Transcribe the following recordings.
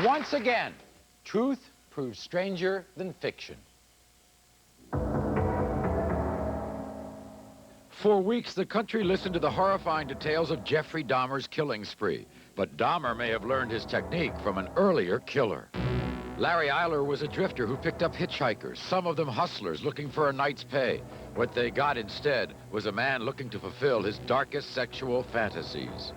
Once again, truth proves stranger than fiction. For weeks, the country listened to the horrifying details of Jeffrey Dahmer's killing spree. But Dahmer may have learned his technique from an earlier killer. Larry Eiler was a drifter who picked up hitchhikers, some of them hustlers looking for a night's pay. What they got instead was a man looking to fulfill his darkest sexual fantasies.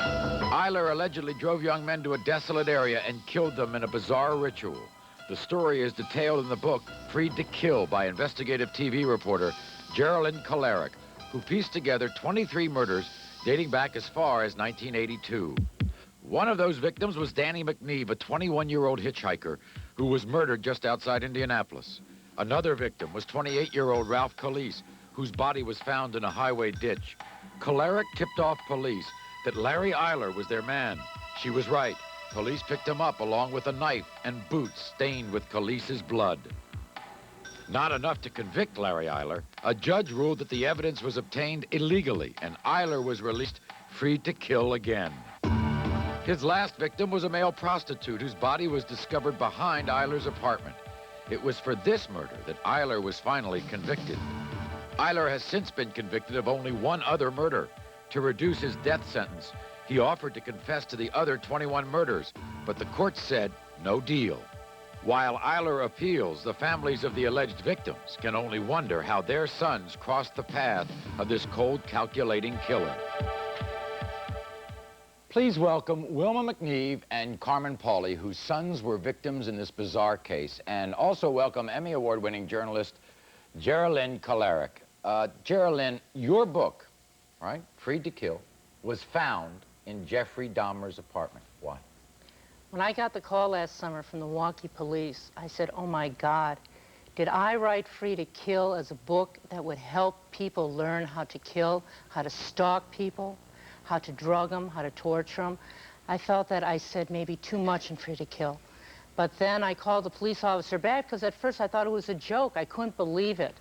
Eiler allegedly drove young men to a desolate area and killed them in a bizarre ritual. The story is detailed in the book Freed to Kill by investigative TV reporter Gera-Lind Kolarik, who pieced together 23 murders dating back as far as 1982. One of those victims was Danny McNeve, a 21-year-old hitchhiker who was murdered just outside Indianapolis. Another victim was 28-year-old Ralph Calise, whose body was found in a highway ditch. Kolarik tipped off police that Larry Eiler was their man. She was right. Police picked him up along with a knife and boots stained with Calise's blood. Not enough to convict Larry Eiler, a judge ruled that the evidence was obtained illegally, and Eiler was released free to kill again. His last victim was a male prostitute whose body was discovered behind Eiler's apartment. It was for this murder that Eiler was finally convicted. Eiler has since been convicted of only one other murder. To reduce his death sentence, he offered to confess to the other 21 murders, but the court said no deal. While Eiler appeals, the families of the alleged victims can only wonder how their sons crossed the path of this cold, calculating killer. Please welcome Wilma McNeve and Carmen Pauly, whose sons were victims in this bizarre case, and also welcome Emmy Award-winning journalist Gera-Lind Kolarik. Gera-Lind, your book, right, Freed to Kill, was found in Jeffrey Dahmer's apartment. Why? When I got the call last summer from the Milwaukee police, I said, oh my God, did I write Free to Kill as a book that would help people learn how to kill, how to stalk people, how to drug them, how to torture them? I felt that I said maybe too much in Free to Kill. But then I called the police officer back because at first I thought it was a joke. I couldn't believe it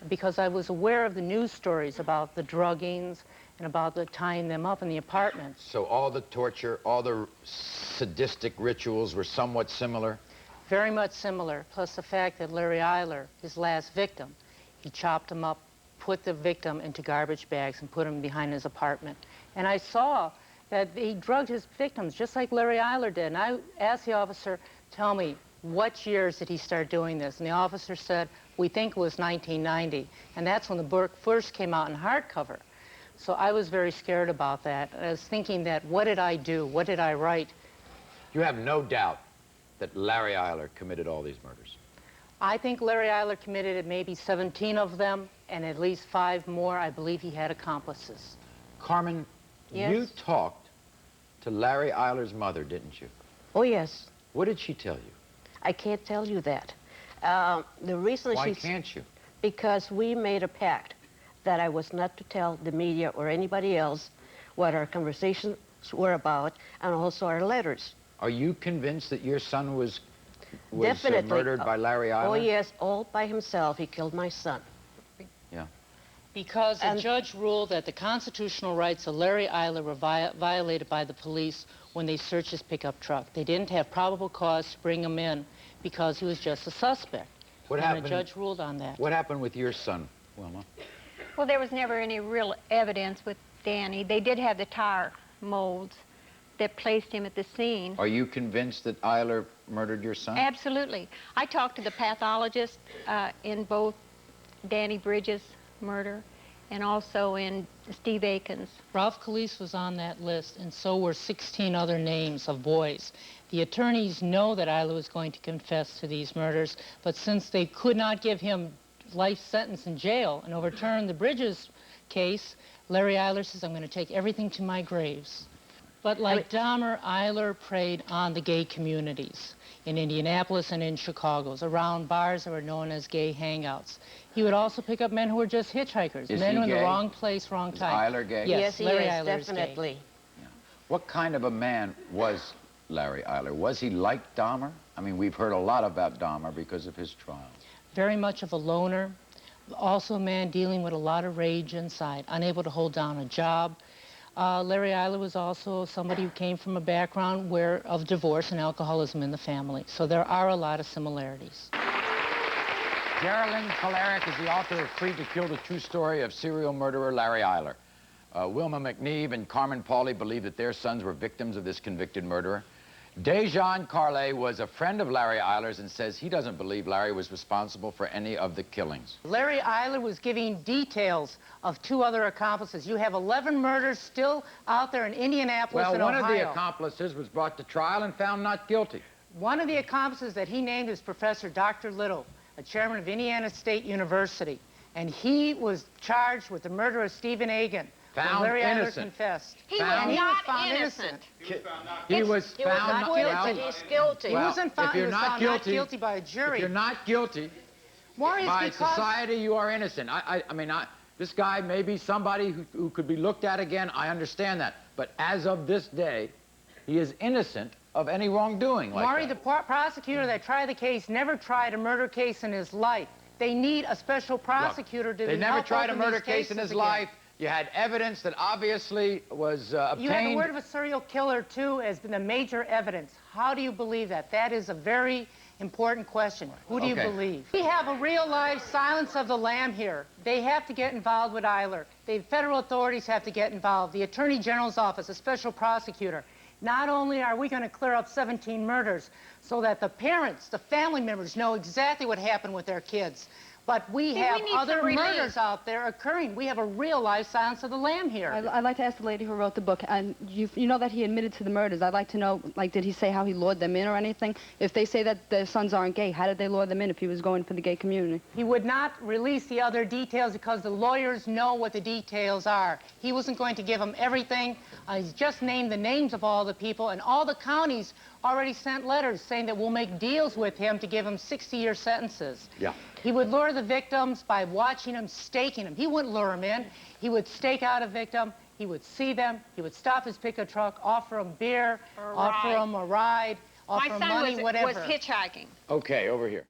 because I was aware of the news stories about the druggings and about the tying them up in the apartments. So all the torture, all the sadistic rituals were somewhat similar? Very much similar, plus the fact that Larry Eiler, his last victim, he chopped him up, put the victim into garbage bags and put him behind his apartment. And I saw that he drugged his victims just like Larry Eiler did. And I asked the officer, tell me, what years did he start doing this? And the officer said, we think it was 1990. And that's when the book first came out in hardcover. So I was very scared about that. I was thinking that, what did I do? What did I write? You have no doubt that Larry Eiler committed all these murders. I think Larry Eiler committed maybe 17 of them, and at least 5 more. I believe he had accomplices. Carmen, yes? You talked to Larry Eiler's mother, didn't you? Oh, yes. What did she tell you? I can't tell you that. The reason Why can't you? Because we made a pact that I was not to tell the media or anybody else what our conversations were about, and also our letters. Are you convinced that your son was Definitely. Murdered by Larry Eiler? Oh, yes, all by himself. He killed my son. Yeah. Because the judge ruled that the constitutional rights of Larry Eiler were violated by the police when they searched his pickup truck. They didn't have probable cause to bring him in because he was just a suspect. What and happened? The judge ruled on that. What happened with your son, Wilma? Well, there was never any real evidence with Danny. They did have the tire molds that placed him at the scene. Are you convinced that Eiler murdered your son? Absolutely. I talked to the pathologist in both Danny Bridges' murder and also in Steve Aiken's. Ralph Calise was on that list, and so were 16 other names of boys. The attorneys know that Eiler was going to confess to these murders, but since they could not give him life sentence in jail and overturn the Bridges case, Larry Eiler says, I'm going to take everything to my graves. But like Dahmer, Eiler preyed on the gay communities in Indianapolis and in Chicago, around bars that were known as gay hangouts. He would also pick up men who were just hitchhikers, men who were in the wrong place, wrong time. Is Eiler gay? Yes, Larry he is, Eiler definitely. Is gay. Yeah. What kind of a man was Larry Eiler? Was he like Dahmer? I mean, we've heard a lot about Dahmer because of his trial. Very much of a loner, also a man dealing with a lot of rage inside, unable to hold down a job, Larry Eiler was also somebody who came from a background of divorce and alcoholism in the family. So there are a lot of similarities. Gera-Lind Kolarik is the author of Free to Kill, the true story of serial murderer Larry Eiler. Wilma McNeve and Carmen Pauley believe that their sons were victims of this convicted murderer. Dejan Carlay was a friend of Larry Eiler's and says he doesn't believe Larry was responsible for any of the killings. Larry Eiler was giving details of 2 other accomplices. You have 11 murders still out there in Indianapolis and Ohio. Well, one of the accomplices was brought to trial and found not guilty. One of the accomplices that he named is Professor Dr. Little, a chairman of Indiana State University. And he was charged with the murder of Stephen Agan. Found Larry innocent. Eiler confessed. He was not innocent. He was found He was not guilty. He's guilty. He wasn't found, he was found not guilty by a jury. If you're not guilty by society, you are innocent. I mean, this guy may be somebody who could be looked at again. I understand that. But as of this day, he is innocent of any wrongdoing like Maury, that. the prosecutor that tried the case never tried a murder case in his life. They need a special prosecutor to help. They never tried a open murder these case in his cases again. life. You had evidence that obviously was obtained. You have the word of a serial killer, too, as the major evidence. How do you believe that? That is a very important question. Who do you believe? We have a real-life Silence of the Lamb here. They have to get involved with Eiler. The federal authorities have to get involved. The Attorney General's office, a special prosecutor. Not only are we going to clear up 17 murders so that the parents, the family members know exactly what happened with their kids, but we have other murders out there occurring. We have a real-life Silence of the Lamb here. I'd like to ask the lady who wrote the book, and you know that he admitted to the murders. I'd like to know, like, did he say how he lured them in or anything? If they say that their sons aren't gay, how did they lure them in if he was going for the gay community? He would not release the other details because the lawyers know what the details are. He wasn't going to give them everything. He's just named the names of all the people, and all the counties already sent letters saying that we'll make deals with him to give him 60-year sentences. Yeah. He would lure the victims by watching them, staking them. He wouldn't lure them in. He would stake out a victim. He would see them. He would stop his pickup truck, offer them beer, offer them a ride, offer them money, whatever. My son was hitchhiking. Okay, over here.